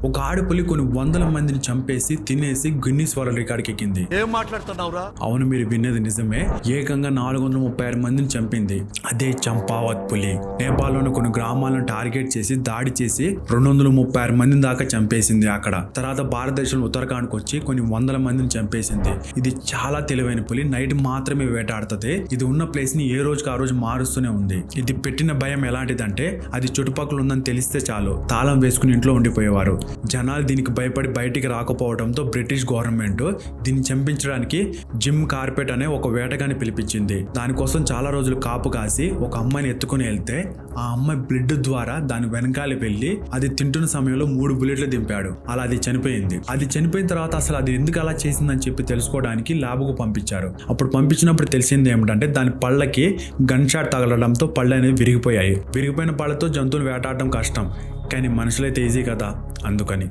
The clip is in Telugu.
ఒక ఆడపులి కొన్ని వందల మందిని చంపేసి తినేసి గిన్నిస్ వరల్డ్ రికార్డ్కి ఎక్కింది. ఏం మాట్లాడుతున్నావురా? అవును, మీరు విన్నది నిజమే. ఏకంగా 436 మందిని చంపింది. అదే చంపావత్ పులి. నేపాల్లోని కొన్ని గ్రామాలను టార్గెట్ చేసి దాడి చేసి 236 మందిని దాకా చంపేసింది. అక్కడ తర్వాత భారతదేశంలో ఉత్తరాఖండ్కి వచ్చి కొన్ని వందల మందిని చంపేసింది. ఇది చాలా తెలివైన పులి. నైట్ మాత్రమే వేటాడుతుంది. ఇది ఉన్న ప్లేస్ ని ఏ రోజుకి ఆ రోజు మారుస్తూనే ఉంది. ఇది పెట్టిన భయం ఎలాంటిదంటే అది చుట్టుపక్కల ఉందని తెలిస్తే చాలు తాళం వేసుకుని ఇంట్లో ఉండిపోయేవారు. జనాలు దీనికి భయపడి బయటికి రాకపోవడంతో బ్రిటిష్ గవర్నమెంట్ దీన్ని చంపించడానికి జిమ్ కార్పెట్ అనే ఒక వేటగాన్ని పిలిపించింది. దానికోసం చాలా రోజులు కాపు కాసి ఒక అమ్మాయిని ఎత్తుకుని వెళ్తే ఆ అమ్మాయి బ్లడ్ ద్వారా దాని వెనకాల వెళ్ళి అది తింటున్న సమయంలో 3 బుల్లెట్లు దింపాడు. అలా అది చనిపోయింది. అది చనిపోయిన తర్వాత అసలు అది ఎందుకు అలా చేసిందని చెప్పి తెలుసుకోవడానికి ల్యాబ్కు పంపించారు. అప్పుడు పంపించినప్పుడు తెలిసింది ఏమిటంటే దాని పళ్ళకి గన్ షాట్ తగలడంతో పళ్ళు అనేవి విరిగిపోయాయి. విరిగిపోయిన పళ్ళతో జంతువులు వేటాడడం కష్టం, కానీ మనుషులైతే ఈజీ కదా, అందుకని